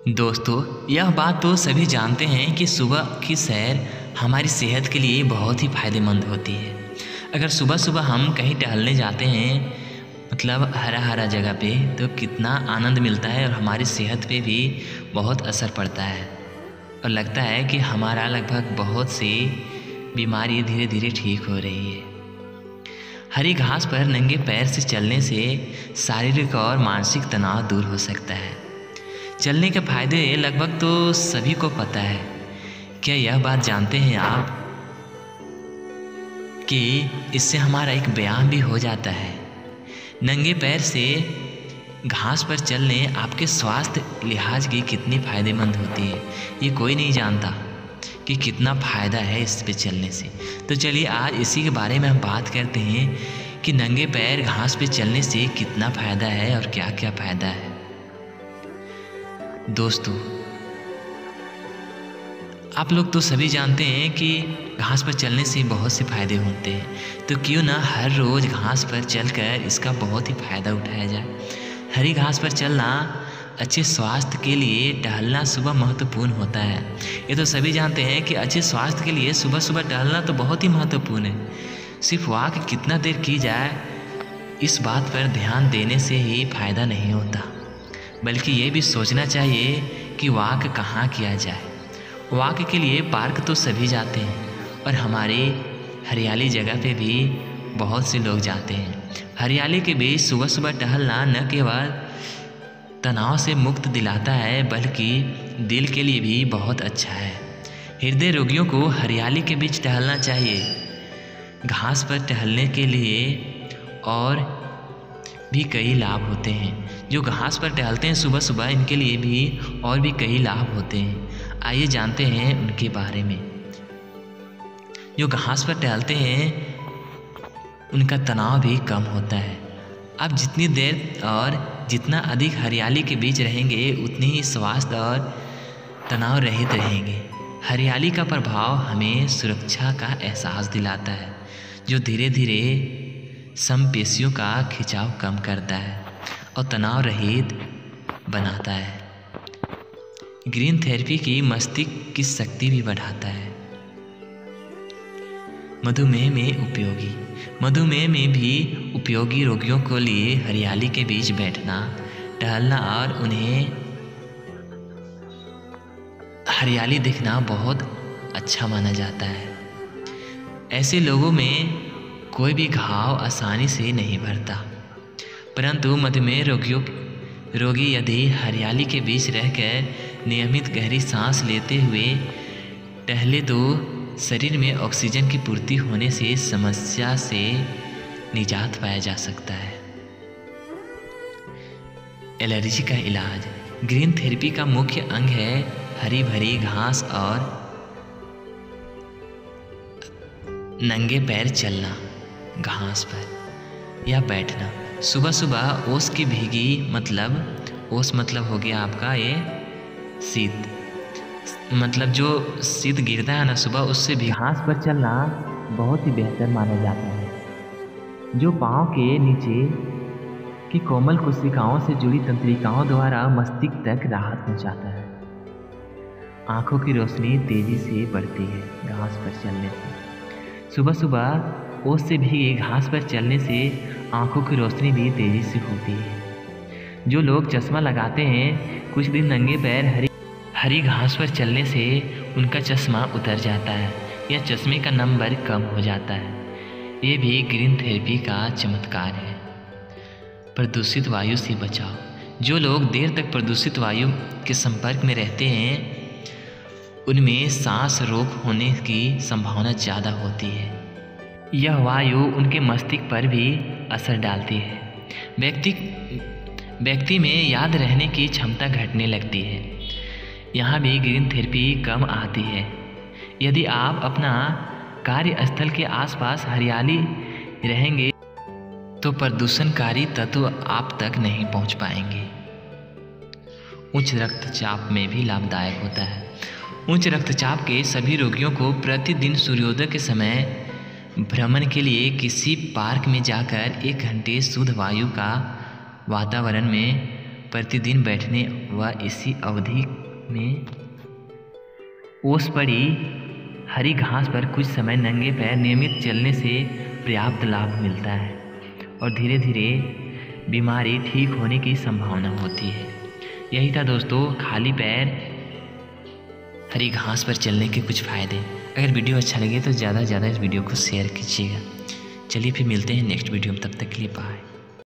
दोस्तों, यह बात तो सभी जानते हैं कि सुबह की सैर हमारी सेहत के लिए बहुत ही फ़ायदेमंद होती है। अगर सुबह सुबह हम कहीं टहलने जाते हैं, मतलब हरा हरा जगह पे, तो कितना आनंद मिलता है और हमारी सेहत पे भी बहुत असर पड़ता है और लगता है कि हमारा लगभग बहुत सी बीमारी धीरे धीरे ठीक हो रही है। हरी घास पर नंगे पैर से चलने से शारीरिक और मानसिक तनाव दूर हो सकता है। चलने के फायदे लगभग तो सभी को पता है। क्या यह बात जानते हैं आप कि इससे हमारा एक व्यायाम भी हो जाता है। नंगे पैर से घास पर चलने आपके स्वास्थ्य लिहाज की कितनी फ़ायदेमंद होती है, ये कोई नहीं जानता कि कितना फ़ायदा है इस पे चलने से। तो चलिए आज इसी के बारे में हम बात करते हैं कि नंगे पैर घास पे चलने से कितना फ़ायदा है और क्या क्या फ़ायदा है। दोस्तों, आप लोग तो सभी जानते हैं कि घास पर चलने से बहुत से फ़ायदे होते हैं, तो क्यों ना हर रोज़ घास पर चलकर इसका बहुत ही फ़ायदा उठाया जाए। हरी घास पर चलना अच्छे स्वास्थ्य के लिए टहलना सुबह महत्वपूर्ण होता है। ये तो सभी जानते हैं कि अच्छे स्वास्थ्य के लिए सुबह सुबह टहलना तो बहुत ही महत्वपूर्ण है। सिर्फ वॉक कितना देर की जाए इस बात पर ध्यान देने से ही फ़ायदा नहीं होता, बल्कि ये भी सोचना चाहिए कि वॉक कहाँ किया जाए। वॉक के लिए पार्क तो सभी जाते हैं और हमारी हरियाली जगह पे भी बहुत से लोग जाते हैं। हरियाली के बीच सुबह सुबह टहलना न केवल तनाव से मुक्त दिलाता है, बल्कि दिल के लिए भी बहुत अच्छा है। हृदय रोगियों को हरियाली के बीच टहलना चाहिए। घास पर टहलने के लिए और भी कई लाभ होते हैं। जो घास पर टहलते हैं सुबह सुबह, इनके लिए भी और भी कई लाभ होते हैं। आइए जानते हैं उनके बारे में। जो घास पर टहलते हैं उनका तनाव भी कम होता है। आप जितनी देर और जितना अधिक हरियाली के बीच रहेंगे, उतनी ही स्वास्थ्य और तनाव रहित रहेंगे। हरियाली का प्रभाव हमें सुरक्षा का एहसास दिलाता है, जो धीरे धीरे संपेशियों का खिंचाव कम करता है और तनाव रहित बनाता है। ग्रीन थेरेपी की मस्तिष्क की शक्ति भी बढ़ाता है। मधुमेह में उपयोगी। मधुमेह में भी उपयोगी रोगियों को लिए हरियाली के बीच बैठना, टहलना और उन्हें हरियाली दिखना बहुत अच्छा माना जाता है। ऐसे लोगों में कोई भी घाव आसानी से नहीं भरता, परंतु मधुमेह रोगी यदि हरियाली के बीच रहकर नियमित गहरी सांस लेते हुए टहले तो शरीर में ऑक्सीजन की पूर्ति होने से समस्या से निजात पाया जा सकता है। एलर्जी का इलाज। ग्रीन थेरेपी का मुख्य अंग है हरी भरी घास और नंगे पैर चलना घास पर या बैठना। सुबह सुबह ओस की भीगी, ओस मतलब हो गया आपका ये शीत, मतलब जो शीत गिरता है ना सुबह, उससे भी घास पर चलना बहुत ही बेहतर माना जाता है, जो पाँव के नीचे की कोमल कोशिकाओं से जुड़ी तंत्रिकाओं द्वारा मस्तिष्क तक राहत पहुंचाता है। आँखों की रोशनी तेजी से बढ़ती है घास पर चलने से। सुबह सुबह ओस से भीगे घास पर चलने से आँखों की रोशनी भी तेजी से होती है। जो लोग चश्मा लगाते हैं, कुछ दिन नंगे पैर हरी घास पर चलने से उनका चश्मा उतर जाता है या चश्मे का नंबर कम हो जाता है। ये भी ग्रीन थेरेपी का चमत्कार है। प्रदूषित वायु से बचाव। जो लोग देर तक प्रदूषित वायु के संपर्क में रहते हैं, उनमें सांस रोग होने की संभावना ज़्यादा होती है। यह वायु उनके मस्तिष्क पर भी असर डालती है। व्यक्ति में याद रहने की क्षमता घटने लगती है। यहाँ भी ग्रीन थेरेपी कम आती है। यदि आप अपना कार्यस्थल के आसपास हरियाली रहेंगे तो प्रदूषणकारी तत्व आप तक नहीं पहुँच पाएंगे। उच्च रक्तचाप में भी लाभदायक होता है। उच्च रक्तचाप के सभी रोगियों को प्रतिदिन सूर्योदय के समय भ्रमण के लिए किसी पार्क में जाकर 1 घंटे शुद्ध वायु का वातावरण में प्रतिदिन बैठने व इसी अवधि में ओस पड़ी हरी घास पर कुछ समय नंगे पैर नियमित चलने से पर्याप्त लाभ मिलता है और धीरे धीरे बीमारी ठीक होने की संभावना होती है। यही था दोस्तों खाली पैर हरी घास पर चलने के कुछ फ़ायदे। अगर वीडियो अच्छा लगे तो ज़्यादा से ज़्यादा इस वीडियो को शेयर कीजिएगा। चलिए फिर मिलते हैं नेक्स्ट वीडियो में, तब तक के लिए बाय।